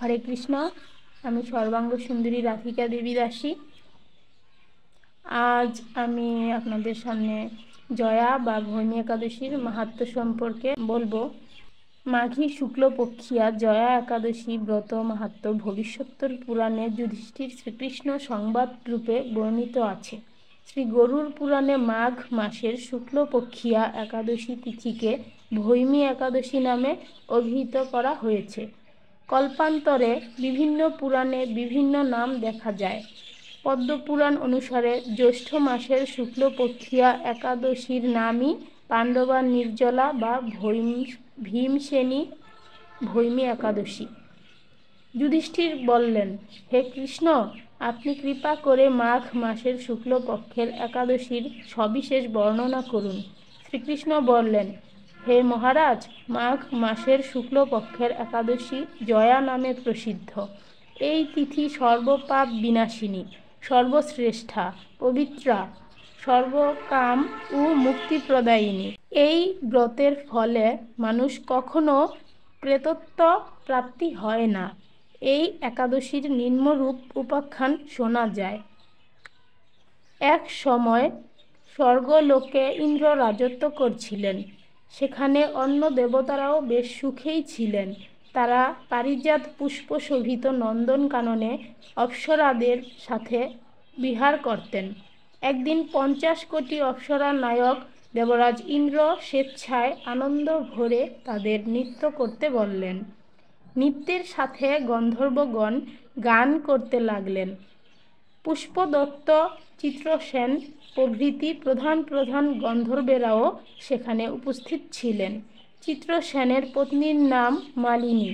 হরে কৃষ্ণ। আমি সর্বাঙ্গ সুন্দরী রাধিকা দেবী দাসী। আজ আমি আপনাদের সামনে জয়া বা ভৈমী একাদশীর মাহাত্ম্য সম্পর্কে বলবো। মাঘী শুক্লপক্ষিয়া জয়া একাদশী ব্রত মাহাত্ম্য ভবিষ্যত্তর পুরাণে যুধিষ্ঠির শ্রীকৃষ্ণ সংবাদ রূপে বর্ণিত আছে। শ্রী গরুড় পুরাণে মাঘ মাসের শুক্লপক্ষিয়া একাদশী তিথিকে ভৈমী একাদশী নামে অভিহিত করা হয়েছে। কল্পান্তরে বিভিন্ন পুরাণে বিভিন্ন নাম দেখা যায়। পদ্মপুরাণ অনুসারে জ্যৈষ্ঠ মাসের শুক্লপক্ষিয়া একাদশীর নামই পাণ্ডবা নির্জলা বা ভীমসেনী ভৈমী একাদশী। যুধিষ্ঠির বললেন, হে কৃষ্ণ, আপনি কৃপা করে মাঘ মাসের শুক্লপক্ষের একাদশীর সবিশেষ বর্ণনা করুন। শ্রীকৃষ্ণ বললেন, হে মহারাজ, মাঘ মাসের শুক্লপক্ষের একাদশী জয়া নামে প্রসিদ্ধ। এই তিথি সর্বপাপ বিনাশিনী, সর্বশ্রেষ্ঠা, পবিত্রা, সর্বকাম ও মুক্তিপ্রদায়িনী। এই ব্রতের ফলে মানুষ কখনো প্রেতত্ব প্রাপ্তি হয় না। এই একাদশীর নিম্নরূপ উপাখ্যান শোনা যায়। এক সময় স্বর্গলোকে ইন্দ্র রাজত্ব করছিলেন। সেখানে অন্য দেবতারাও বেশ সুখেই ছিলেন। তারা পারিজাত পুষ্প শোভিত নন্দনকাননে অপ্সরাদের সাথে বিহার করতেন। একদিন 50 কোটি অপ্সরার নায়ক দেবরাজ ইন্দ্র স্বেচ্ছায় আনন্দ ভরে তাদের নৃত্য করতে বললেন। নৃত্যের সাথে গন্ধর্বগণ গান করতে লাগলেন। পুষ্পদত্ত, চিত্রসেন প্রভৃতি প্রধান প্রধান গন্ধর্বেরাও সেখানে উপস্থিত ছিলেন। চিত্রসেনের পত্নীর নাম মালিনী।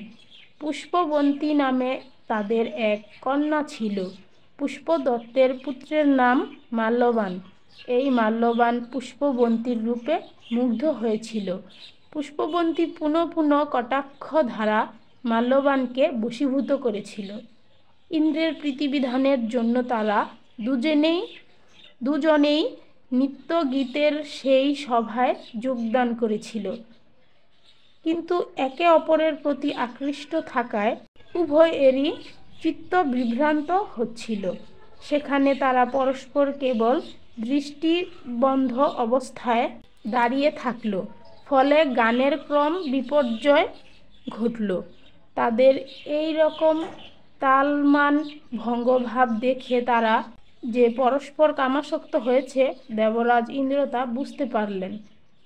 পুষ্পবন্তী নামে তাদের এক কন্যা ছিল। পুষ্পদত্তের পুত্রের নাম মাল্যবান। এই মাল্যবান পুষ্পবন্তীর রূপে মুগ্ধ হয়েছিল। পুষ্পবন্তী পুনঃ পুনঃ কটাক্ষ ধারা মাল্যবানকে বশীভূত করেছিল। ইন্দ্রের প্রীতিবিধানের জন্য তারা দুজনেই নৃত্য গীতের সেই সভায় যোগদান করেছিল। কিন্তু একে অপরের প্রতি আকৃষ্ট থাকায় উভয়েরই চিত্ত বিভ্রান্ত হচ্ছিল। সেখানে তারা পরস্পর কেবল দৃষ্টিবন্ধ অবস্থায় দাঁড়িয়ে থাকল। ফলে গানের ক্রম বিপর্যয় ঘটল। তাদের এই রকম তালমান ভঙ্গভাব দেখে তারা যে পরস্পর কামাসক্ত হয়েছে, দেবরাজ ইন্দ্র তা বুঝতে পারলেন।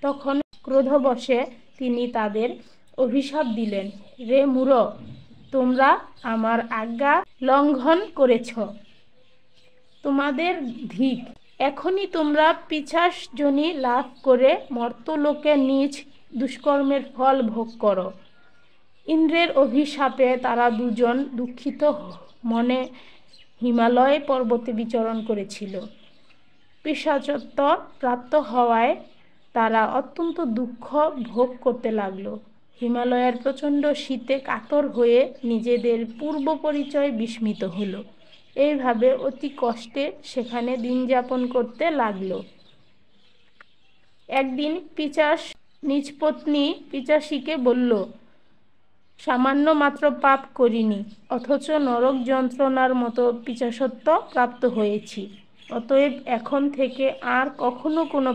তখন ক্রোধবশে তিনি তাদের অভিশাপ দিলেন, রে মূঢ়, তোমরা আমার আজ্ঞা লঙ্ঘন করেছ। তোমাদের ধিক। এখনই তোমরা পিশাচযোনি লাভ করে মর্ত্যলোকে নিজ দুষ্কর্মের ফল ভোগ করো। ইন্দ্রের অভিশাপে তারা দুজন দুঃখিত মনে হিমালয় পর্বতে বিচরণ করেছিল। পিশাচত্ব প্রাপ্ত হওয়ায় তারা অত্যন্ত দুঃখ ভোগ করতে লাগল। হিমালয়ের প্রচণ্ড শীতে কাতর হয়ে নিজেদের পূর্ব পরিচয় বিস্মৃত হলো। এইভাবে অতি কষ্টে সেখানে দিন যাপন করতে লাগলো। একদিন পিশাচ নিজ পত্নী পিশাচীকে বলল, সামান্য মাত্র পাপ করিনি, অথচ নরক যন্ত্রণার মতো পিশাচত্ব প্রাপ্ত হয়েছি। অতএব এখন থেকে আর কখনো কোনো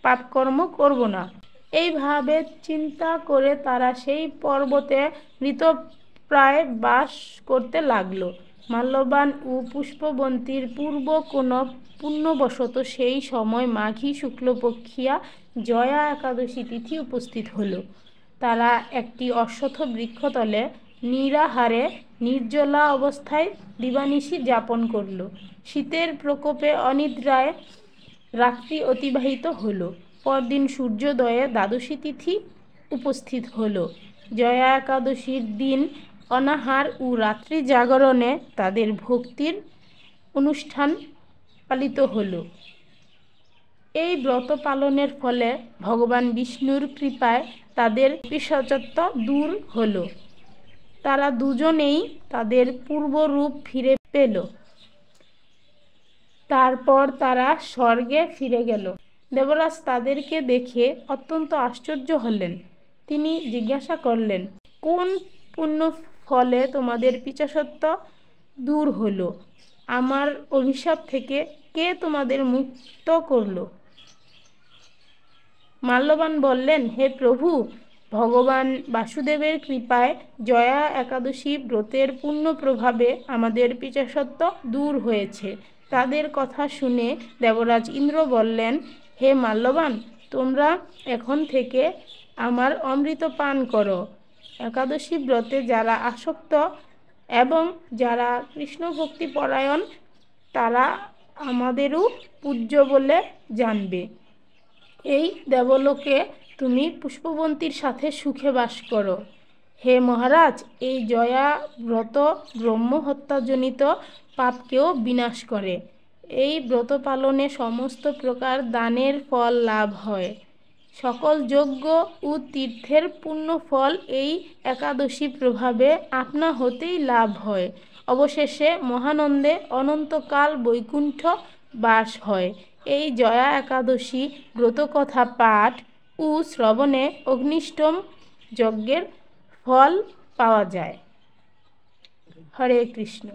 পাপকর্ম করব না। এইভাবে চিন্তা করে তারা সেই পর্বতে মৃতপ্রায় বাস করতে লাগলো। মাল্যবান ও পুষ্পবন্তীর পূর্ব কোনো পুণ্যবশত সেই সময় মাঘী শুক্লপক্ষিয়া জয়া একাদশী তিথি উপস্থিত হলো। তারা একটি অশ্বত্থ বৃক্ষতলে নিরাহারে নির্জলা অবস্থায় দিবানিশি যাপন করল। শীতের প্রকোপে অনিদ্রায় রাত্রি অতিবাহিত হলো। পরদিন সূর্যোদয়ে দ্বাদশী তিথি উপস্থিত হলো। জয়া একাদশীর দিন অনাহার ও রাত্রি জাগরণে তাদের ভক্তির অনুষ্ঠান পালিত হলো। এই ব্রত পালনের ফলে ভগবান বিষ্ণুর কৃপায় তাদের পিশাচত্ব দূর হলো। তারা দুজনেই তাদের পূর্বরূপ ফিরে পেল। তারপর তারা স্বর্গে ফিরে গেল। দেবরাজ তাদেরকে দেখে অত্যন্ত আশ্চর্য হলেন। তিনি জিজ্ঞাসা করলেন, কোন পুণ্য ফলে তোমাদের পিশাচত্ব দূর হলো। আমার অভিশাপ থেকে কে তোমাদের মুক্ত করলো? মাল্যবান বললেন, হে প্রভু, ভগবান বাসুদেবের কৃপায় জয়া একাদশী ব্রতের পূর্ণ প্রভাবে আমাদের পিশাচত্ব দূর হয়েছে। তাদের কথা শুনে দেবরাজ ইন্দ্র বললেন, হে মাল্যবান, তোমরা এখন থেকে আমার অমৃত পান করো। একাদশী ব্রতে যারা আসক্ত এবং যারা কৃষ্ণ ভক্তি পরায়ণ তারা আমাদেরও পূজ্য বলে জানবে। এই দেবলোকে তুমি পুষ্পবন্তীর সাথে সুখে বাস করো। হে মহারাজ, এই জয়া ব্রত ব্রহ্ম হত্যাজনিত পাপকেও বিনাশ করে। এই ব্রত পালনে সমস্ত প্রকার দানের ফল লাভ হয়। সকল যজ্ঞ ও তীর্থের পুণ্য ফল এই একাদশী প্রভাবে আপনা হতেই লাভ হয়। অবশেষে মহানন্দে অনন্তকাল বৈকুণ্ঠ বাস হয়। এই জয়া একাদশী ব্রতকথা পাঠ ও শ্রবণে অগ্নিষ্টম যজ্ঞের ফল পাওয়া যায়। হরে কৃষ্ণ।